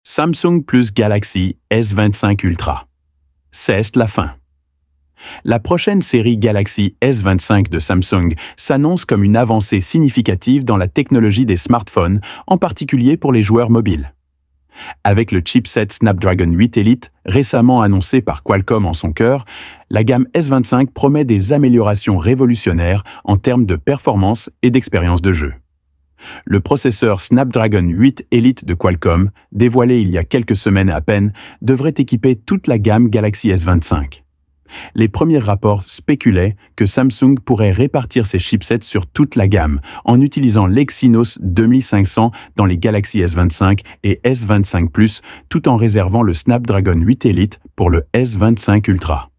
Samsung plus Galaxy S25 Ultra. C'est la fin. La prochaine série Galaxy S25 de Samsung s'annonce comme une avancée significative dans la technologie des smartphones, en particulier pour les joueurs mobiles. Avec le chipset Snapdragon 8 Elite, récemment annoncé par Qualcomm en son cœur, la gamme S25 promet des améliorations révolutionnaires en termes de performance et d'expérience de jeu. Le processeur Snapdragon 8 Elite de Qualcomm, dévoilé il y a quelques semaines à peine, devrait équiper toute la gamme Galaxy S25. Les premiers rapports spéculaient que Samsung pourrait répartir ses chipsets sur toute la gamme en utilisant l'Exynos 2500 dans les Galaxy S25 et S25 Plus, tout en réservant le Snapdragon 8 Elite pour le S25 Ultra.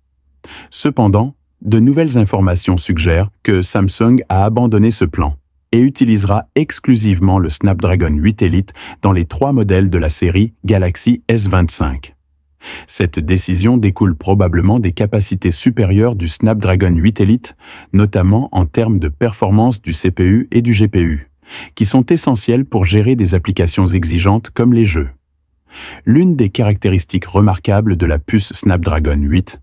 Cependant, de nouvelles informations suggèrent que Samsung a abandonné ce plan et utilisera exclusivement le Snapdragon 8 Elite dans les 3 modèles de la série Galaxy S25. Cette décision découle probablement des capacités supérieures du Snapdragon 8 Elite, notamment en termes de performance du CPU et du GPU, qui sont essentiels pour gérer des applications exigeantes comme les jeux. L'une des caractéristiques remarquables de la puce Snapdragon 8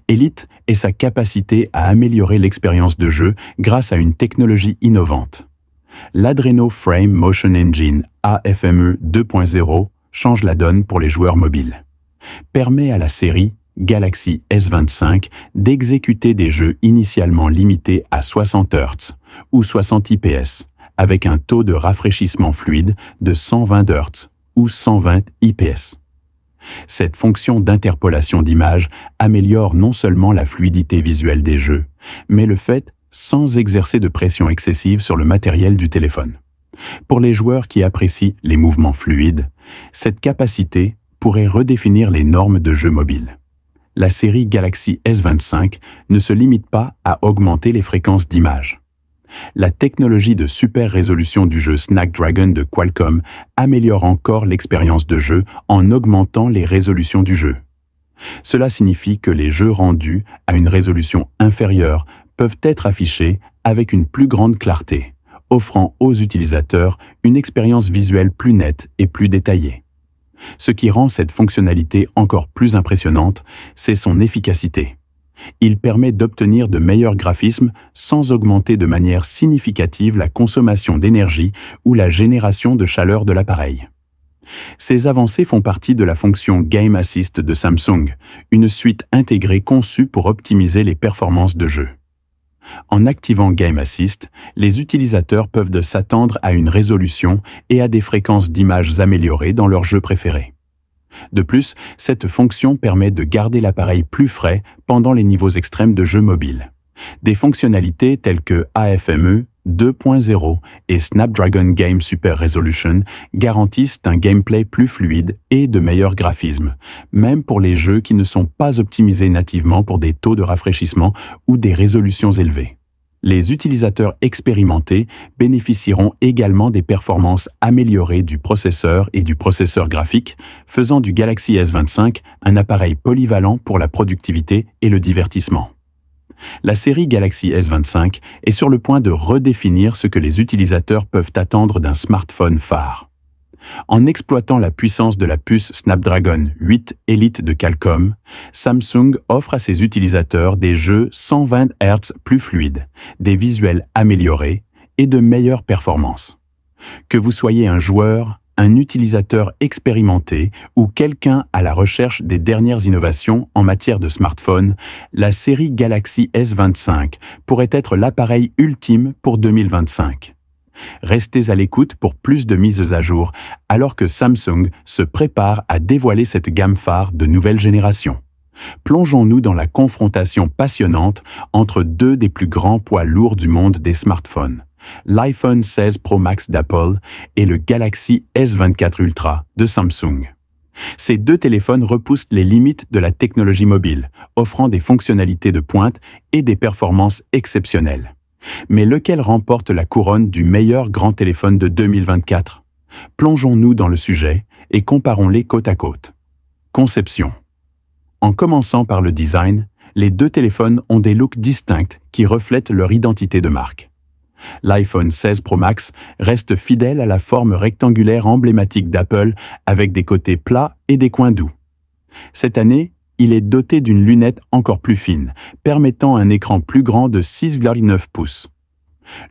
Elite est sa capacité à améliorer l'expérience de jeu grâce à une technologie innovante. L'Adreno Frame Motion Engine AFME 2.0 change la donne pour les joueurs mobiles. Permet à la série Galaxy S25 d'exécuter des jeux initialement limités à 60 Hz ou 60 IPS, avec un taux de rafraîchissement fluide de 120 Hz ou 120 IPS. Cette fonction d'interpolation d'image améliore non seulement la fluidité visuelle des jeux, mais le fait sans exercer de pression excessive sur le matériel du téléphone. Pour les joueurs qui apprécient les mouvements fluides, cette capacité pourrait redéfinir les normes de jeu mobile. La série Galaxy S25 ne se limite pas à augmenter les fréquences d'image. La technologie de super résolution du jeu Snapdragon de Qualcomm améliore encore l'expérience de jeu en augmentant les résolutions du jeu. Cela signifie que les jeux rendus à une résolution inférieure peuvent être affichés avec une plus grande clarté, offrant aux utilisateurs une expérience visuelle plus nette et plus détaillée. Ce qui rend cette fonctionnalité encore plus impressionnante, c'est son efficacité. Il permet d'obtenir de meilleurs graphismes sans augmenter de manière significative la consommation d'énergie ou la génération de chaleur de l'appareil. Ces avancées font partie de la fonction Game Assist de Samsung, une suite intégrée conçue pour optimiser les performances de jeu. En activant Game Assist, les utilisateurs peuvent s'attendre à une résolution et à des fréquences d'images améliorées dans leur jeu préféré. De plus, cette fonction permet de garder l'appareil plus frais pendant les niveaux extrêmes de jeux mobiles. Des fonctionnalités telles que AFME 2.0 et Snapdragon Game Super Resolution garantissent un gameplay plus fluide et de meilleurs graphismes, même pour les jeux qui ne sont pas optimisés nativement pour des taux de rafraîchissement ou des résolutions élevées. Les utilisateurs expérimentés bénéficieront également des performances améliorées du processeur et du processeur graphique, faisant du Galaxy S25 un appareil polyvalent pour la productivité et le divertissement. La série Galaxy S25 est sur le point de redéfinir ce que les utilisateurs peuvent attendre d'un smartphone phare. En exploitant la puissance de la puce Snapdragon 8 Elite de Qualcomm, Samsung offre à ses utilisateurs des jeux 120 Hz plus fluides, des visuels améliorés et de meilleures performances. Que vous soyez un joueur, un utilisateur expérimenté ou quelqu'un à la recherche des dernières innovations en matière de smartphone, la série Galaxy S25 pourrait être l'appareil ultime pour 2025. Restez à l'écoute pour plus de mises à jour, alors que Samsung se prépare à dévoiler cette gamme phare de nouvelle génération. Plongeons-nous dans la confrontation passionnante entre deux des plus grands poids lourds du monde des smartphones, l'iPhone 16 Pro Max d'Apple et le Galaxy S24 Ultra de Samsung. Ces deux téléphones repoussent les limites de la technologie mobile, offrant des fonctionnalités de pointe et des performances exceptionnelles. Mais lequel remporte la couronne du meilleur grand téléphone de 2024 ? Plongeons-nous dans le sujet et comparons-les côte à côte. Conception. En commençant par le design, les deux téléphones ont des looks distincts qui reflètent leur identité de marque. L'iPhone 16 Pro Max reste fidèle à la forme rectangulaire emblématique d'Apple avec des côtés plats et des coins doux. Cette année, il est doté d'une lunette encore plus fine, permettant un écran plus grand de 6,9 pouces.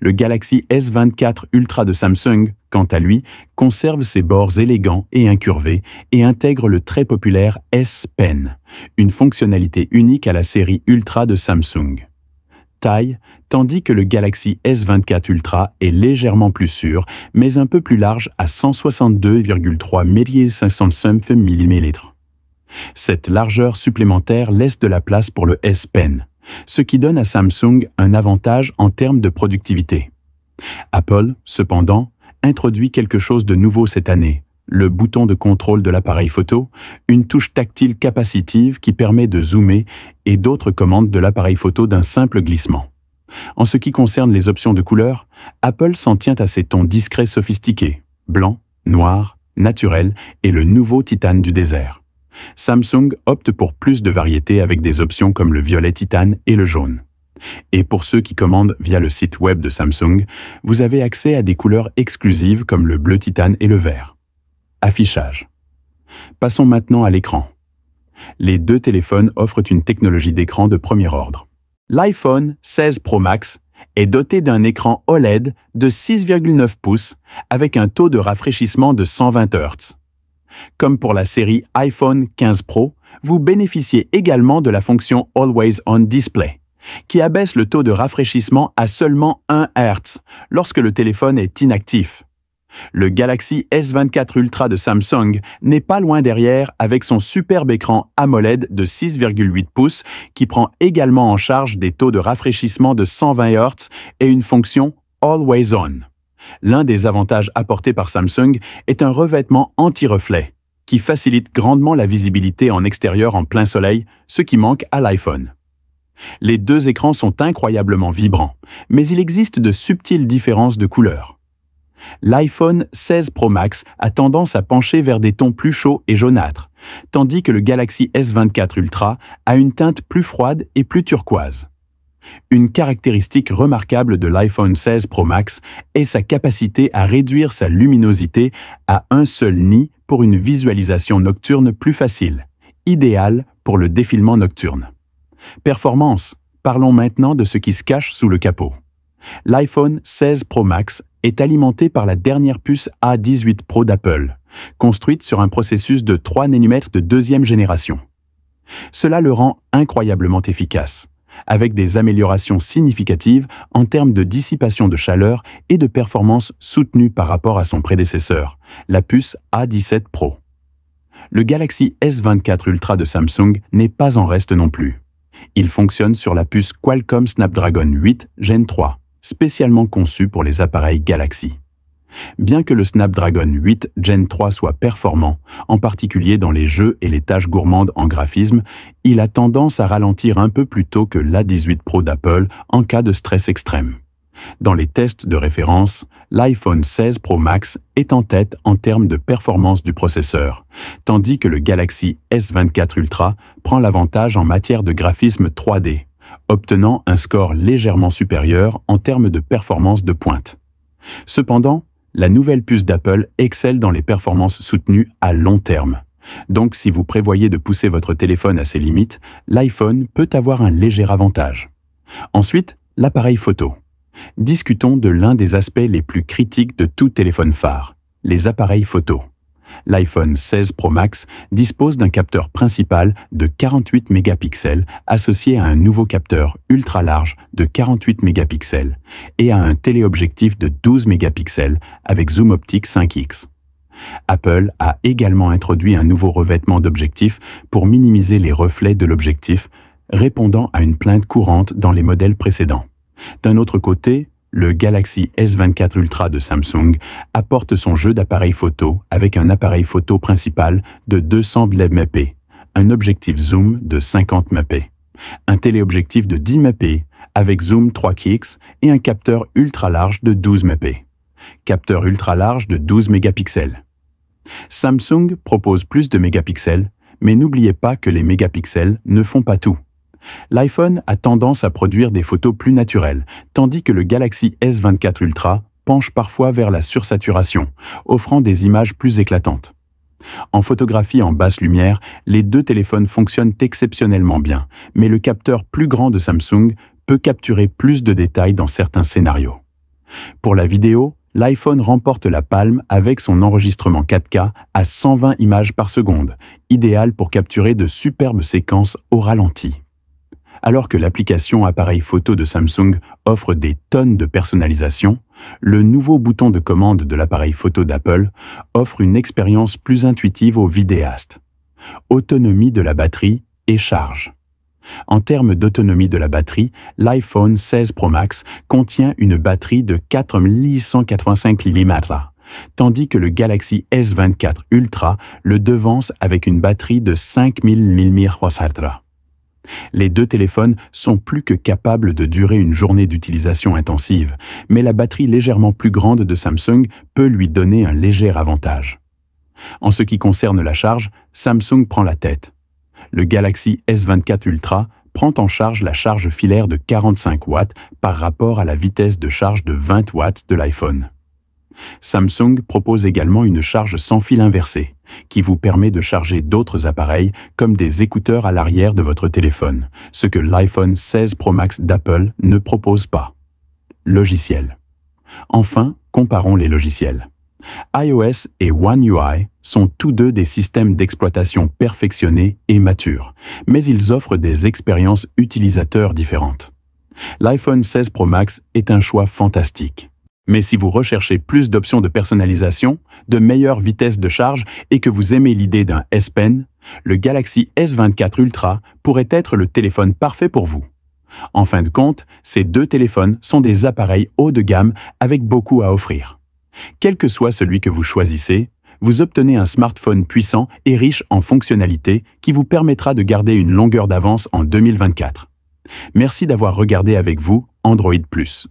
Le Galaxy S24 Ultra de Samsung, quant à lui, conserve ses bords élégants et incurvés et intègre le très populaire S Pen, une fonctionnalité unique à la série Ultra de Samsung. Taille, tandis que le Galaxy S24 Ultra est légèrement plus sûr, mais un peu plus large à 162,3 mm. Cette largeur supplémentaire laisse de la place pour le S Pen, ce qui donne à Samsung un avantage en termes de productivité. Apple, cependant, introduit quelque chose de nouveau cette année, le bouton de contrôle de l'appareil photo, une touche tactile capacitive qui permet de zoomer et d'autres commandes de l'appareil photo d'un simple glissement. En ce qui concerne les options de couleurs, Apple s'en tient à ses tons discrets sophistiqués, blanc, noir, naturel et le nouveau titane du désert. Samsung opte pour plus de variété avec des options comme le violet titane et le jaune. Et pour ceux qui commandent via le site web de Samsung, vous avez accès à des couleurs exclusives comme le bleu titane et le vert. Affichage. Passons maintenant à l'écran. Les deux téléphones offrent une technologie d'écran de premier ordre. L'iPhone 16 Pro Max est doté d'un écran OLED de 6,9 pouces avec un taux de rafraîchissement de 120 Hz. Comme pour la série iPhone 15 Pro, vous bénéficiez également de la fonction Always On Display, qui abaisse le taux de rafraîchissement à seulement 1 Hz lorsque le téléphone est inactif. Le Galaxy S24 Ultra de Samsung n'est pas loin derrière avec son superbe écran AMOLED de 6,8 pouces qui prend également en charge des taux de rafraîchissement de 120 Hz et une fonction Always On. L'un des avantages apportés par Samsung est un revêtement anti-reflet qui facilite grandement la visibilité en extérieur en plein soleil, ce qui manque à l'iPhone. Les deux écrans sont incroyablement vibrants, mais il existe de subtiles différences de couleurs. L'iPhone 16 Pro Max a tendance à pencher vers des tons plus chauds et jaunâtres, tandis que le Galaxy S24 Ultra a une teinte plus froide et plus turquoise. Une caractéristique remarquable de l'iPhone 16 Pro Max est sa capacité à réduire sa luminosité à un seul nit pour une visualisation nocturne plus facile, idéale pour le défilement nocturne. Performance, parlons maintenant de ce qui se cache sous le capot. L'iPhone 16 Pro Max est alimenté par la dernière puce A18 Pro d'Apple, construite sur un processus de 3 nm de deuxième génération. Cela le rend incroyablement efficace, avec des améliorations significatives en termes de dissipation de chaleur et de performance soutenues par rapport à son prédécesseur, la puce A17 Pro. Le Galaxy S24 Ultra de Samsung n'est pas en reste non plus. Il fonctionne sur la puce Qualcomm Snapdragon 8 Gen 3, spécialement conçue pour les appareils Galaxy. Bien que le Snapdragon 8 Gen 3 soit performant, en particulier dans les jeux et les tâches gourmandes en graphisme, il a tendance à ralentir un peu plus tôt que l'A18 Pro d'Apple en cas de stress extrême. Dans les tests de référence, l'iPhone 16 Pro Max est en tête en termes de performance du processeur, tandis que le Galaxy S24 Ultra prend l'avantage en matière de graphisme 3D, obtenant un score légèrement supérieur en termes de performance de pointe. Cependant, la nouvelle puce d'Apple excelle dans les performances soutenues à long terme. Donc si vous prévoyez de pousser votre téléphone à ses limites, l'iPhone peut avoir un léger avantage. Ensuite, l'appareil photo. Discutons de l'un des aspects les plus critiques de tout téléphone phare, les appareils photo. L'iPhone 16 Pro Max dispose d'un capteur principal de 48 mégapixels associé à un nouveau capteur ultra large de 48 mégapixels et à un téléobjectif de 12 mégapixels avec zoom optique 5x. Apple a également introduit un nouveau revêtement d'objectif pour minimiser les reflets de l'objectif, répondant à une plainte courante dans les modèles précédents. D'un autre côté, le Galaxy S24 Ultra de Samsung apporte son jeu d'appareils photo avec un appareil photo principal de 200 mp, un objectif zoom de 50 mp, un téléobjectif de 10 mp avec zoom 3x et un capteur ultra large de 12 mp. Capteur ultra large de 12 mégapixels. Samsung propose plus de mégapixels, mais n'oubliez pas que les mégapixels ne font pas tout. L'iPhone a tendance à produire des photos plus naturelles, tandis que le Galaxy S24 Ultra penche parfois vers la sursaturation, offrant des images plus éclatantes. En photographie en basse lumière, les deux téléphones fonctionnent exceptionnellement bien, mais le capteur plus grand de Samsung peut capturer plus de détails dans certains scénarios. Pour la vidéo, l'iPhone remporte la palme avec son enregistrement 4K à 120 images par seconde, idéal pour capturer de superbes séquences au ralenti. Alors que l'application appareil photo de Samsung offre des tonnes de personnalisation, le nouveau bouton de commande de l'appareil photo d'Apple offre une expérience plus intuitive aux vidéastes. Autonomie de la batterie et charge. En termes d'autonomie de la batterie, l'iPhone 16 Pro Max contient une batterie de 4185 mAh, tandis que le Galaxy S24 Ultra le devance avec une batterie de 5000 mAh. Les deux téléphones sont plus que capables de durer une journée d'utilisation intensive, mais la batterie légèrement plus grande de Samsung peut lui donner un léger avantage. En ce qui concerne la charge, Samsung prend la tête. Le Galaxy S24 Ultra prend en charge la charge filaire de 45 watts par rapport à la vitesse de charge de 20 watts de l'iPhone. Samsung propose également une charge sans fil inversée, qui vous permet de charger d'autres appareils comme des écouteurs à l'arrière de votre téléphone, ce que l'iPhone 16 Pro Max d'Apple ne propose pas. Logiciel. Enfin, comparons les logiciels. iOS et One UI sont tous deux des systèmes d'exploitation perfectionnés et matures, mais ils offrent des expériences utilisateurs différentes. L'iPhone 16 Pro Max est un choix fantastique. Mais si vous recherchez plus d'options de personnalisation, de meilleures vitesses de charge et que vous aimez l'idée d'un S Pen, le Galaxy S24 Ultra pourrait être le téléphone parfait pour vous. En fin de compte, ces deux téléphones sont des appareils haut de gamme avec beaucoup à offrir. Quel que soit celui que vous choisissez, vous obtenez un smartphone puissant et riche en fonctionnalités qui vous permettra de garder une longueur d'avance en 2024. Merci d'avoir regardé avec vous Android Plus.